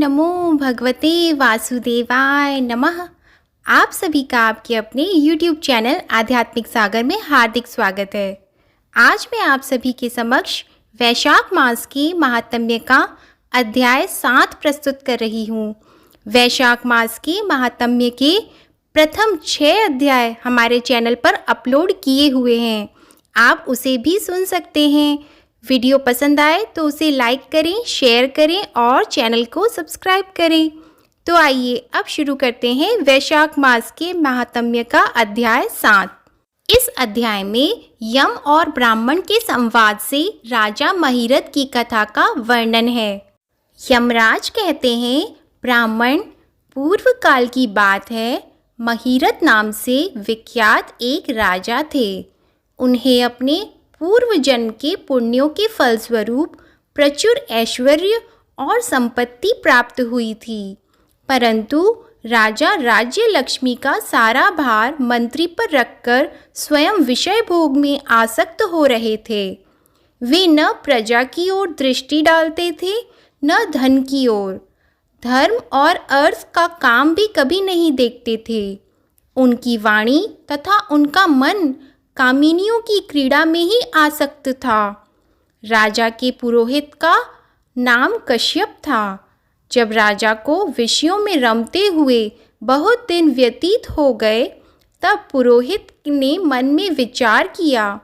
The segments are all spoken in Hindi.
नमो भगवते वासुदेवाय नमः। आप सभी का आपके अपने YouTube चैनल आध्यात्मिक सागर में हार्दिक स्वागत है। आज मैं आप सभी के समक्ष वैशाख मास के महात्म्य का अध्याय 7 प्रस्तुत कर रही हूँ। वैशाख मास के महात्म्य के प्रथम 6 अध्याय हमारे चैनल पर अपलोड किए हुए हैं, आप उसे भी सुन सकते हैं। वीडियो पसंद आए तो उसे लाइक करें, शेयर करें और चैनल को सब्सक्राइब करें। तो आइए अब शुरू करते हैं वैशाख मास के महात्म्य का अध्याय 7। इस अध्याय में यम और ब्राह्मण के संवाद से राजा महिरथ की कथा का वर्णन है। यमराज कहते हैं, ब्राह्मण, पूर्व काल की बात है, महिरथ नाम से विख्यात एक राजा थे। उन्हें अपने पूर्व जन्म के पुण्यों के फलस्वरूप प्रचुर ऐश्वर्य और संपत्ति प्राप्त हुई थी, परंतु राजा राज्य लक्ष्मी का सारा भार मंत्री पर रखकर स्वयं विषय भोग में आसक्त हो रहे थे। वे न प्रजा की ओर दृष्टि डालते थे, न धन की ओर। धर्म और अर्थ का काम भी कभी नहीं देखते थे। उनकी वाणी तथा उनका मन कामिनियों की क्रीड़ा में ही आसक्त था। राजा के पुरोहित का नाम कश्यप था। जब राजा को विषयों में रमते हुए बहुत दिन व्यतीत हो गए, तब पुरोहित ने मन में विचार किया,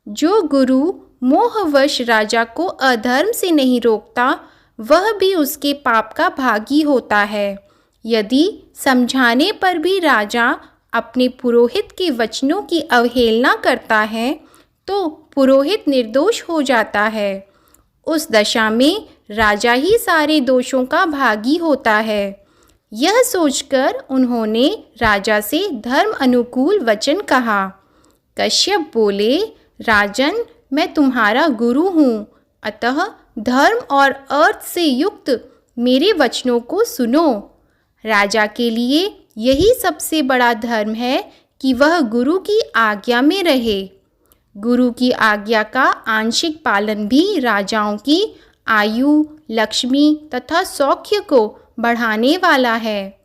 जो गुरु मोहवश राजा को अधर्म से नहीं रोकता, वह भी उसके पाप का भागी होता है। यदि समझाने पर भी राजा अपने पुरोहित के वचनों की अवहेलना करता है, तो पुरोहित निर्दोष हो जाता है। उस दशा में राजा ही सारे दोषों का भागी होता है। यह सोचकर उन्होंने राजा से धर्म अनुकूल वचन कहा। कश्यप बोले, राजन, मैं तुम्हारा गुरु हूँ, अतः धर्म और अर्थ से युक्त मेरे वचनों को सुनो। राजा के लिए यही सबसे बड़ा धर्म है कि वह गुरु की आज्ञा में रहे। गुरु की आज्ञा का आंशिक पालन भी राजाओं की आयु, लक्ष्मी तथा सौख्य को बढ़ाने वाला है।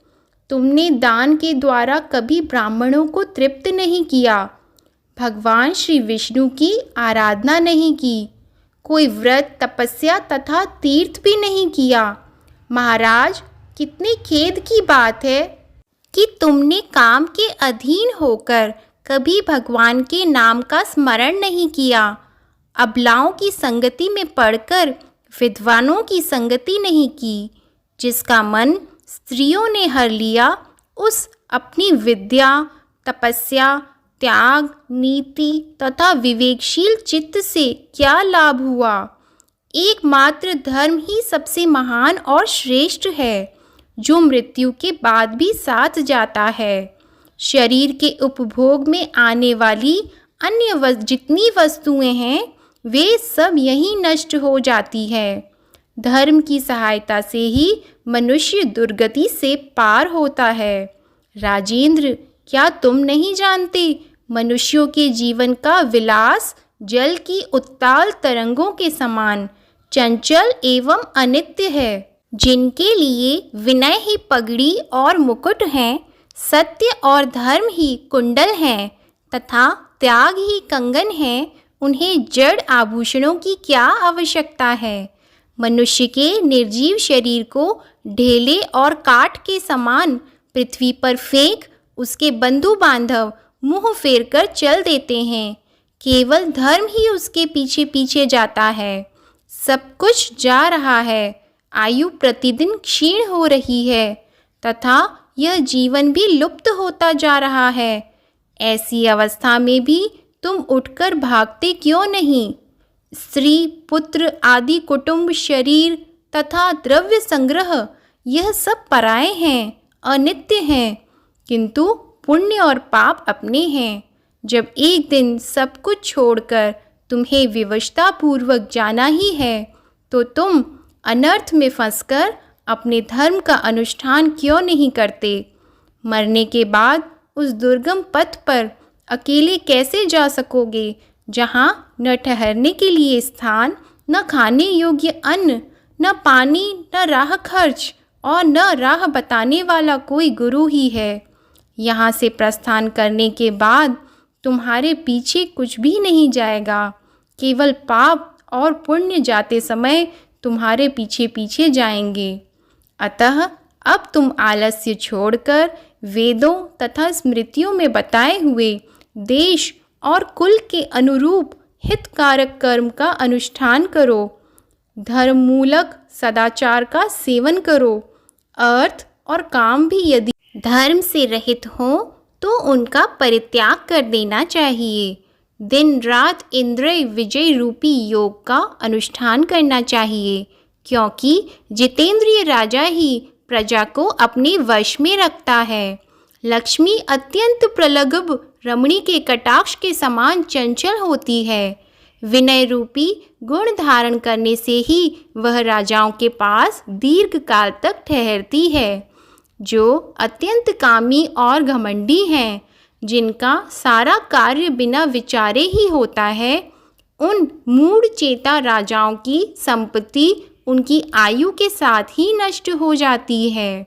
तुमने दान के द्वारा कभी ब्राह्मणों को तृप्त नहीं किया, भगवान श्री विष्णु की आराधना नहीं की, कोई व्रत, तपस्या तथा तीर्थ भी नहीं किया। महाराज, कितने खेद की बात है कि तुमने काम के अधीन होकर कभी भगवान के नाम का स्मरण नहीं किया। अबलाओं की संगति में पड़कर विद्वानों की संगति नहीं की। जिसका मन स्त्रियों ने हर लिया, उस अपनी विद्या, तपस्या, त्याग, नीति तथा विवेकशील चित्त से क्या लाभ हुआ। एकमात्र धर्म ही सबसे महान और श्रेष्ठ है, जो मृत्यु के बाद भी साथ जाता है। शरीर के उपभोग में आने वाली अन्य जितनी वस्तुएं हैं, वे सब यहीं नष्ट हो जाती है। धर्म की सहायता से ही मनुष्य दुर्गति से पार होता है। राजेंद्र, क्या तुम नहीं जानते, मनुष्यों के जीवन का विलास जल की उत्ताल तरंगों के समान चंचल एवं अनित्य है। जिनके लिए विनय ही पगड़ी और मुकुट हैं, सत्य और धर्म ही कुंडल हैं तथा त्याग ही कंगन हैं, उन्हें जड़ आभूषणों की क्या आवश्यकता है। मनुष्य के निर्जीव शरीर को ढेले और काठ के समान पृथ्वी पर फेंक उसके बंधु बांधव मुंह फेर कर चल देते हैं। केवल धर्म ही उसके पीछे पीछे जाता है। सब कुछ जा रहा है, आयु प्रतिदिन क्षीण हो रही है तथा यह जीवन भी लुप्त होता जा रहा है। ऐसी अवस्था में भी तुम उठकर भागते क्यों नहीं। स्त्री, पुत्र आदि कुटुंब, शरीर तथा द्रव्य संग्रह, यह सब पराये हैं, अनित्य हैं, किंतु पुण्य और पाप अपने हैं। जब एक दिन सब कुछ छोड़कर तुम्हें विवशता पूर्वक जाना ही है, तो तुम अनर्थ में फंसकर अपने धर्म का अनुष्ठान क्यों नहीं करते। मरने के बाद उस दुर्गम पथ पर अकेले कैसे जा सकोगे, जहाँ न ठहरने के लिए स्थान, न खाने योग्य अन्न, न पानी, न राह खर्च और न राह बताने वाला कोई गुरु ही है। यहाँ से प्रस्थान करने के बाद तुम्हारे पीछे कुछ भी नहीं जाएगा, केवल पाप और पुण्य जाते समय तुम्हारे पीछे पीछे जाएंगे। अतः अब तुम आलस्य छोड़कर वेदों तथा स्मृतियों में बताए हुए देश और कुल के अनुरूप हितकारक कर्म का अनुष्ठान करो। धर्ममूलक सदाचार का सेवन करो। अर्थ और काम भी यदि धर्म से रहित हो तो उनका परित्याग कर देना चाहिए। दिन रात इंद्रिय विजय रूपी योग का अनुष्ठान करना चाहिए, क्योंकि जितेंद्रिय राजा ही प्रजा को अपने वश में रखता है। लक्ष्मी अत्यंत प्रलगभ रमणी के कटाक्ष के समान चंचल होती है। विनय रूपी गुण धारण करने से ही वह राजाओं के पास दीर्घ काल तक ठहरती है। जो अत्यंत कामी और घमंडी हैं, जिनका सारा कार्य बिना विचारे ही होता है, उन मूढ़ चेता राजाओं की संपत्ति उनकी आयु के साथ ही नष्ट हो जाती है।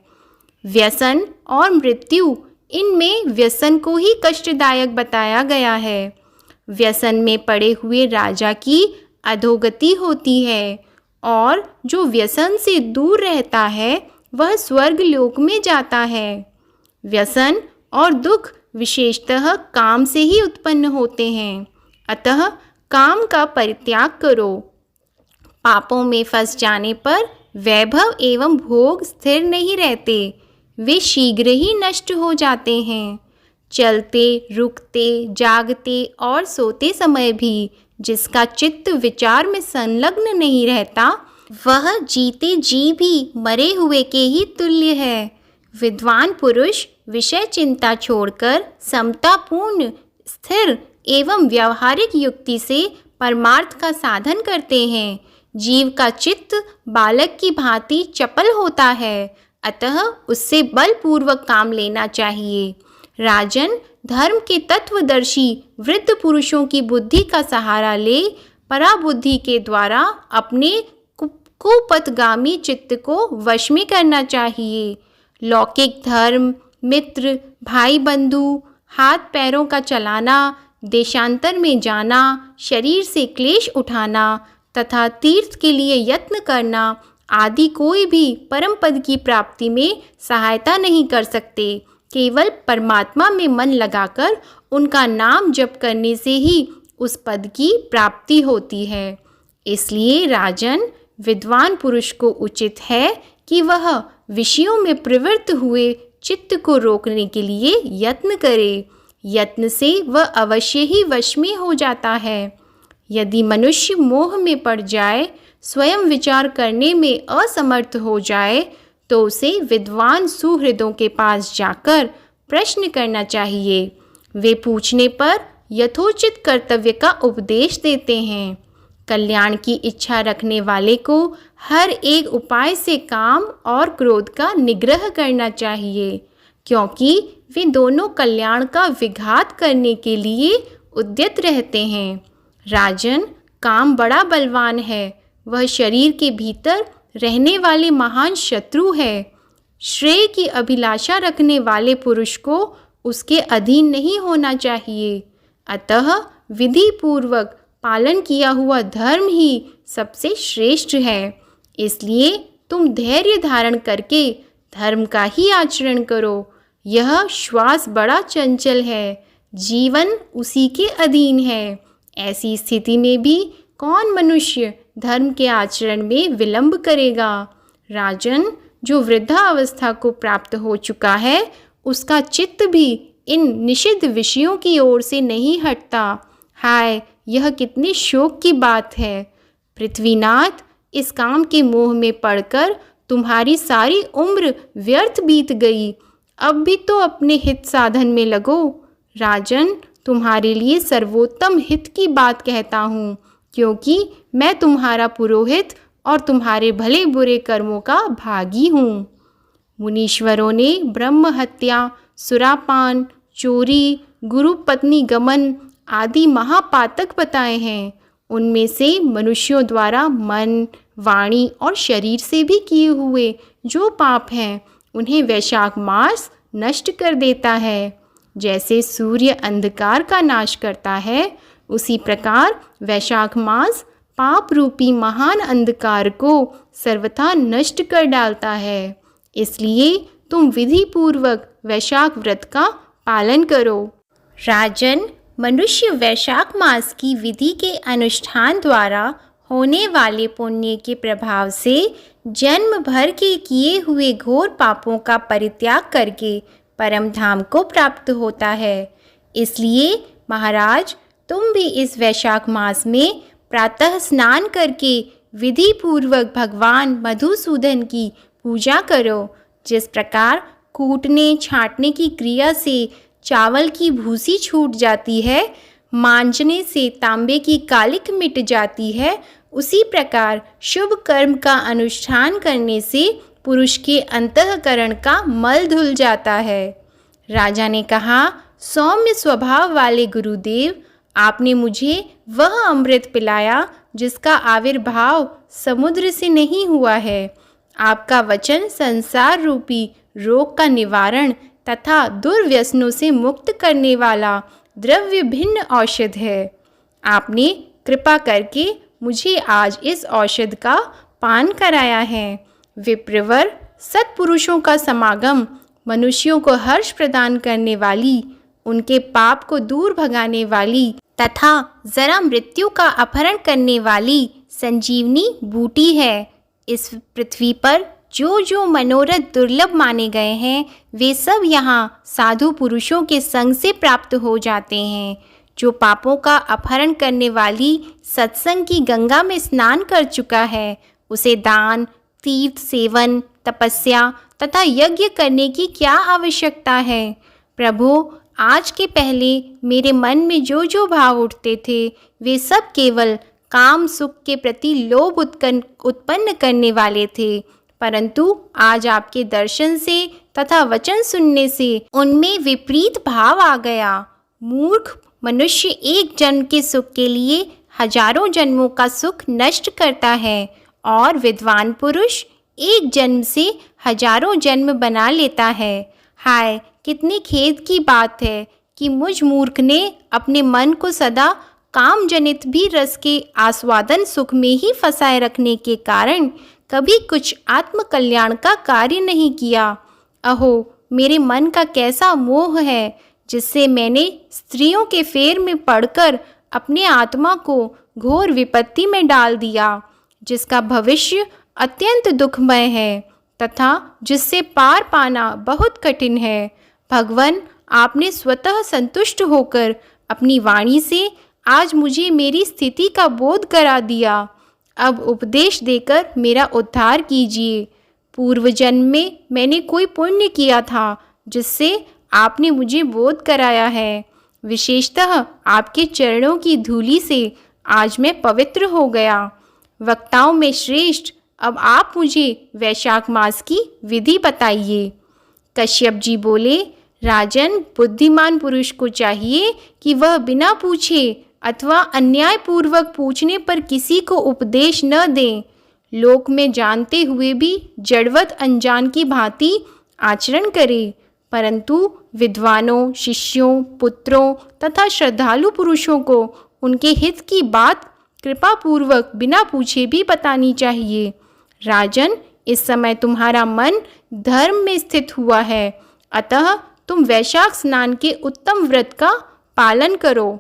व्यसन और मृत्यु, इनमें व्यसन को ही कष्टदायक बताया गया है। व्यसन में पड़े हुए राजा की अधोगति होती है और जो व्यसन से दूर रहता है वह स्वर्ग लोक में जाता है। व्यसन और दुख विशेषतः काम से ही उत्पन्न होते हैं, अतः काम का परित्याग करो। पापों में फंस जाने पर वैभव एवं भोग स्थिर नहीं रहते, वे शीघ्र ही नष्ट हो जाते हैं। चलते, रुकते, जागते और सोते समय भी जिसका चित्त विचार में संलग्न नहीं रहता, वह जीते जी भी मरे हुए के ही तुल्य है। विद्वान पुरुष विषय चिंता छोड़कर समतापूर्ण, स्थिर एवं व्यवहारिक युक्ति से परमार्थ का साधन करते हैं। जीव का चित्त बालक की भांति चपल होता है, अतः उससे बलपूर्वक काम लेना चाहिए। राजन, धर्म के तत्वदर्शी वृद्ध पुरुषों की बुद्धि का सहारा ले पराबुद्धि के द्वारा अपने कुपथगामी चित्त को वश में करना चाहिए। लौकिक धर्म, मित्र, भाई बंधु, हाथ पैरों का चलाना, देशांतर में जाना, शरीर से क्लेश उठाना तथा तीर्थ के लिए यत्न करना आदि कोई भी परम पद की प्राप्ति में सहायता नहीं कर सकते। केवल परमात्मा में मन लगाकर उनका नाम जप करने से ही उस पद की प्राप्ति होती है। इसलिए राजन, विद्वान पुरुष को उचित है कि वह विषयों में प्रवृत्त हुए चित्त को रोकने के लिए यत्न करे। यत्न से वह अवश्य ही वश में हो जाता है। यदि मनुष्य मोह में पड़ जाए, स्वयं विचार करने में असमर्थ हो जाए, तो उसे विद्वान सुहृदों के पास जाकर प्रश्न करना चाहिए। वे पूछने पर यथोचित कर्तव्य का उपदेश देते हैं। कल्याण की इच्छा रखने वाले को हर एक उपाय से काम और क्रोध का निग्रह करना चाहिए, क्योंकि वे दोनों कल्याण का विघात करने के लिए उद्यत रहते हैं। राजन, काम बड़ा बलवान है, वह शरीर के भीतर रहने वाले महान शत्रु है। श्रेय की अभिलाषा रखने वाले पुरुष को उसके अधीन नहीं होना चाहिए। अतः विधि पूर्वक पालन किया हुआ धर्म ही सबसे श्रेष्ठ है। इसलिए तुम धैर्य धारण करके धर्म का ही आचरण करो। यह श्वास बड़ा चंचल है, जीवन उसी के अधीन है। ऐसी स्थिति में भी कौन मनुष्य धर्म के आचरण में विलंब करेगा। राजन, जो वृद्धावस्था को प्राप्त हो चुका है, उसका चित्त भी इन निषिद्ध विषयों की ओर से नहीं हटता। हाय, यह कितनी शोक की बात है। पृथ्वीनाथ, इस काम के मोह में पड़कर तुम्हारी सारी उम्र व्यर्थ बीत गई। अब भी तो अपने हित साधन में लगो। राजन, तुम्हारे लिए सर्वोत्तम हित की बात कहता हूँ, क्योंकि मैं तुम्हारा पुरोहित और तुम्हारे भले बुरे कर्मों का भागी हूँ। मुनीश्वरों ने ब्रह्म हत्या, सुरापान, चोरी, गुरु पत्नी गमन आदि महापातक बताए हैं। उनमें से मनुष्यों द्वारा मन, वाणी और शरीर से भी किए हुए जो पाप हैं उन्हें वैशाख मास नष्ट कर देता है। जैसे सूर्य अंधकार का नाश करता है, उसी प्रकार वैशाख मास पाप रूपी महान अंधकार को सर्वथा नष्ट कर डालता है। इसलिए तुम विधि पूर्वक वैशाख व्रत का पालन करो। राजन, मनुष्य वैशाख मास की विधि के अनुष्ठान द्वारा होने वाले पुण्य के प्रभाव से जन्म भर के किए हुए घोर पापों का परित्याग करके परम धाम को प्राप्त होता है। इसलिए महाराज, तुम भी इस वैशाख मास में प्रातः स्नान करके विधि पूर्वक भगवान मधुसूदन की पूजा करो। जिस प्रकार कूटने छाँटने की क्रिया से चावल की भूसी छूट जाती है, मांजने से तांबे की कालिक मिट जाती है, उसी प्रकार शुभ कर्म का अनुष्ठान करने से पुरुष के अंतःकरण का मल धुल जाता है। राजा ने कहा, सौम्य स्वभाव वाले गुरुदेव, आपने मुझे वह अमृत पिलाया जिसका आविर्भाव समुद्र से नहीं हुआ है। आपका वचन संसार रूपी रोग का निवारण तथा दुर्व्यसनों से मुक्त करने वाला द्रव्य भिन्न औषध है। आपने कृपा करके मुझे आज इस औषध का पान कराया है। विप्रवर, सत्पुरुषों का समागम मनुष्यों को हर्ष प्रदान करने वाली, उनके पाप को दूर भगाने वाली तथा जरा मृत्यु का अपहरण करने वाली संजीवनी बूटी है। इस पृथ्वी पर जो जो मनोरथ दुर्लभ माने गए हैं, वे सब यहाँ साधु पुरुषों के संग से प्राप्त हो जाते हैं। जो पापों का अपहरण करने वाली सत्संग की गंगा में स्नान कर चुका है, उसे दान, तीर्थ सेवन, तपस्या तथा यज्ञ करने की क्या आवश्यकता है। प्रभु, आज के पहले मेरे मन में जो जो भाव उठते थे, वे सब केवल काम सुख के प्रति लोभ उत्पन्न करने वाले थे, परंतु आज आपके दर्शन से तथा वचन सुनने से उनमें विपरीत भाव आ गया। मूर्ख मनुष्य एक जन्म के सुख के लिए हजारों जन्मों का सुख नष्ट करता है, और विद्वान पुरुष एक जन्म से हजारों जन्म बना लेता है। हाय, कितनी खेद की बात है कि मुझ मूर्ख ने अपने मन को सदा काम जनित भी रस के आस्वादन सुख में ही फंसाए रखने के कारण कभी कुछ आत्म कल्याण का कार्य नहीं किया। अहो, मेरे मन का कैसा मोह है, जिससे मैंने स्त्रियों के फेर में पड़कर अपने आत्मा को घोर विपत्ति में डाल दिया, जिसका भविष्य अत्यंत दुखमय है तथा जिससे पार पाना बहुत कठिन है। भगवान, आपने स्वतः संतुष्ट होकर अपनी वाणी से आज मुझे मेरी स्थिति का बोध करा दिया। अब उपदेश देकर मेरा उद्धार कीजिए। पूर्व जन्म में मैंने कोई पुण्य किया था जिससे आपने मुझे बोध कराया है। विशेषतः आपके चरणों की धूलि से आज मैं पवित्र हो गया। वक्ताओं में श्रेष्ठ, अब आप मुझे वैशाख मास की विधि बताइए। कश्यप जी बोले, राजन, बुद्धिमान पुरुष को चाहिए कि वह बिना पूछे अथवा अन्यायपूर्वक पूछने पर किसी को उपदेश न दें। लोक में जानते हुए भी जड़वत अनजान की भांति आचरण करे, परंतु विद्वानों, शिष्यों, पुत्रों तथा श्रद्धालु पुरुषों को उनके हित की बात कृपा पूर्वक बिना पूछे भी बतानी चाहिए। राजन, इस समय तुम्हारा मन धर्म में स्थित हुआ है, अतः तुम वैशाख स्नान के उत्तम व्रत का पालन करो।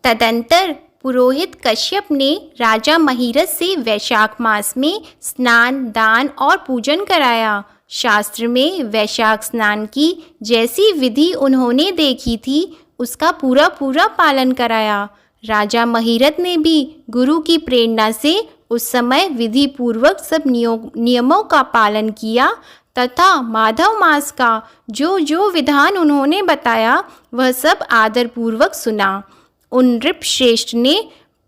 तदंतर पुरोहित कश्यप ने राजा महिरथ से वैशाख मास में स्नान, दान और पूजन कराया। शास्त्र में वैशाख स्नान की जैसी विधि उन्होंने देखी थी, उसका पूरा पूरा पालन कराया। राजा महिरथ ने भी गुरु की प्रेरणा से उस समय विधि पूर्वक सब नियमों का पालन किया तथा माधव मास का जो जो विधान उन्होंने बताया, वह सब आदर पूर्वक सुना। उन नृप श्रेष्ठ ने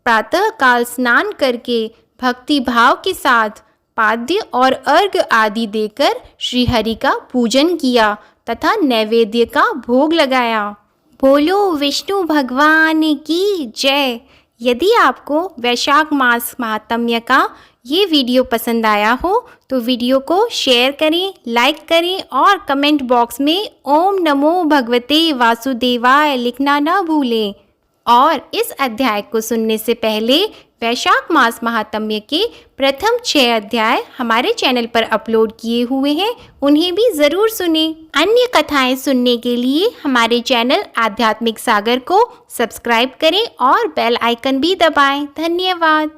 प्रातः काल स्नान करके भक्ति भाव के साथ पाद्य और अर्घ आदि देकर श्रीहरि का पूजन किया तथा नैवेद्य का भोग लगाया। बोलो विष्णु भगवान की जय। यदि आपको वैशाख मास महात्म्य का ये वीडियो पसंद आया हो तो वीडियो को शेयर करें, लाइक करें और कमेंट बॉक्स में ओम नमो भगवते वासुदेवाय लिखना न भूलें। और इस अध्याय को सुनने से पहले वैशाख मास महात्म्य के प्रथम 6 अध्याय हमारे चैनल पर अपलोड किए हुए हैं, उन्हें भी ज़रूर सुनें। अन्य कथाएं सुनने के लिए हमारे चैनल आध्यात्मिक सागर को सब्सक्राइब करें और बेल आइकन भी दबाएं। धन्यवाद।